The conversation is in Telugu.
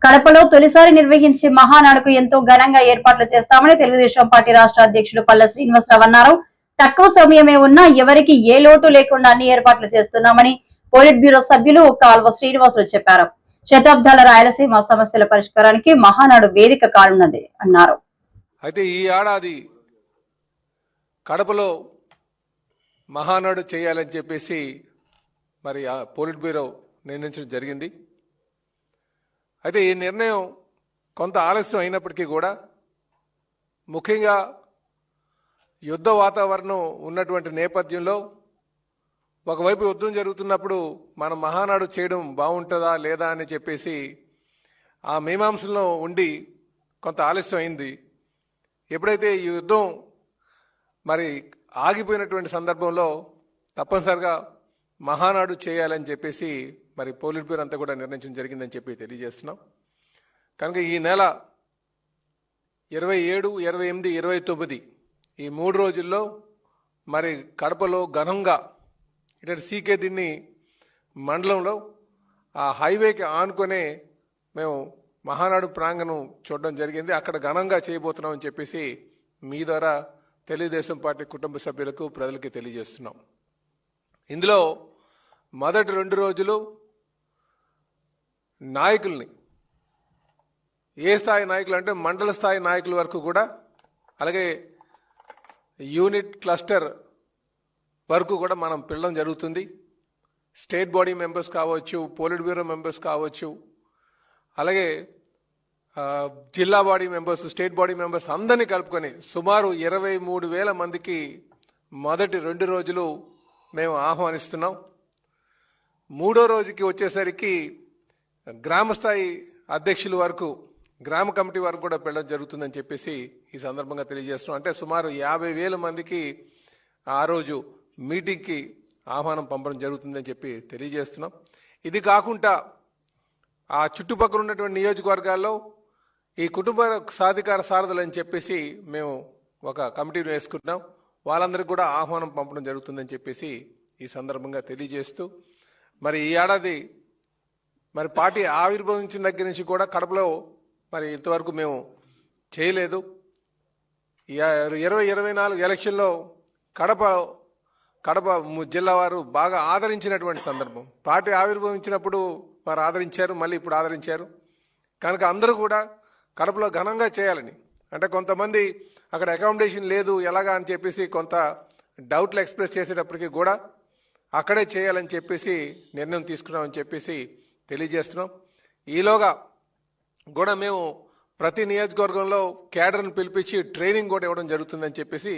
కడపలో తొలిసారి నిర్వహించే మహానాడుకు ఎంతో ఘనంగా ఏర్పాట్లు చేస్తామని తెలుగుదేశం పార్టీ రాష్ట్ర అధ్యక్షుడు పల్ల శ్రీనివాసరావు అన్నారు. తక్కువ సమయమే ఉన్నా ఎవరికి ఏ లోటు లేకుండా అన్ని ఏర్పాట్లు చేస్తున్నామని పోలిట్ బ్యూరో సభ్యులు కాల్వ శ్రీనివాసులు చెప్పారు. శతాబ్దాల రాయలసీమ సమస్యల పరిష్కారానికి మహానాడు వేదిక కానున్నది అన్నారు. అయితే ఈ ఏడాది కడపలో మహానాడు చేయాలని చెప్పేసి మరి ఆ పోలిట్ బ్యూరో నిర్ణయించడం జరిగింది. అయితే ఈ నిర్ణయం కొంత ఆలస్యం అయినప్పటికీ కూడా ముఖ్యంగా యుద్ధ వాతావరణం ఉన్నటువంటి నేపథ్యంలో ఒకవైపు యుద్ధం జరుగుతున్నప్పుడు మనం మహానాడు చేయడం బాగుంటుందా లేదా అని చెప్పేసి ఆ మీమాంసలో ఉండి కొంత ఆలస్యం అయింది. ఎప్పుడైతే ఈ యుద్ధం మరి ఆగిపోయినటువంటి సందర్భంలో తప్పనిసరిగా మహానాడు చేయాలని చెప్పేసి మరి పోలిట్ బ్యూరో అంతా కూడా నిర్ణయించడం జరిగిందని చెప్పి తెలియజేస్తున్నాం. కనుక ఈ నెల 27, 28, 29 ఈ 3 రోజుల్లో మరి కడపలో ఘనంగా ఇటు సీకే దిన్ని మండలంలో ఆ హైవేకి ఆనుకొనే మేము మహానాడు ప్రాంగణం చూడడం జరిగింది. అక్కడ ఘనంగా చేయబోతున్నామని చెప్పేసి మీ ద్వారా తెలుగుదేశం పార్టీ కుటుంబ సభ్యులకు ప్రజలకి తెలియజేస్తున్నాం. ఇందులో మొదటి 2 రోజులు నాయకుల్ని ఏ స్థాయి నాయకులు అంటే మండల స్థాయి నాయకుల వరకు కూడా అలాగే యూనిట్ క్లస్టర్ వరకు కూడా మనం పిలవడం జరుగుతుంది. స్టేట్ బాడీ మెంబర్స్ కావచ్చు, పోలిట్ బ్యూరో మెంబర్స్ కావచ్చు, అలాగే జిల్లా body members, state body members అందరినీ కలుపుకొని సుమారు 23,000 మందికి మొదటి 2 రోజులు మేము ఆహ్వానిస్తున్నాం. 3వ రోజుకి వచ్చేసరికి గ్రామస్థాయి అధ్యక్షుల వరకు, గ్రామ కమిటీ వరకు కూడా వెళ్ళడం జరుగుతుందని చెప్పేసి ఈ సందర్భంగా తెలియజేస్తున్నాం. అంటే సుమారు 50,000 మందికి ఆ రోజు మీటింగ్కి ఆహ్వానం పంపడం జరుగుతుందని చెప్పి తెలియజేస్తున్నాం. ఇది కాకుండా ఆ చుట్టుపక్కల ఉన్నటువంటి నియోజకవర్గాల్లో ఈ కుటుంబ సాధికార సారథులు అని చెప్పేసి మేము ఒక కమిటీని వేసుకుంటున్నాం. వాళ్ళందరికీ కూడా ఆహ్వానం పంపడం జరుగుతుందని చెప్పేసి ఈ సందర్భంగా తెలియజేస్తూ మరి ఈ ఏడాది మరి పార్టీ ఆవిర్భవించిన దగ్గర నుంచి కూడా కడపలో మరి ఇంతవరకు మేము చేయలేదు. 2024 ఎలక్షన్లో కడప జిల్లా వారు బాగా ఆదరించినటువంటి సందర్భం. పార్టీ ఆవిర్భవించినప్పుడు వారు ఆదరించారు, మళ్ళీ ఇప్పుడు ఆదరించారు. కనుక అందరూ కూడా కడపలో ఘనంగా చేయాలని, అంటే కొంతమంది అక్కడ అకామిడేషన్ లేదు ఎలాగా అని చెప్పేసి కొంత డౌట్లు ఎక్స్ప్రెస్ చేసేటప్పటికీ కూడా అక్కడే చేయాలని చెప్పేసి నిర్ణయం తీసుకున్నామని చెప్పేసి తెలియజేస్తున్నాం. ఈలోగా కూడా మేము ప్రతి నియోజకవర్గంలో క్యాడర్ను పిలిపించి ట్రైనింగ్ కూడా ఇవ్వడం జరుగుతుందని చెప్పేసి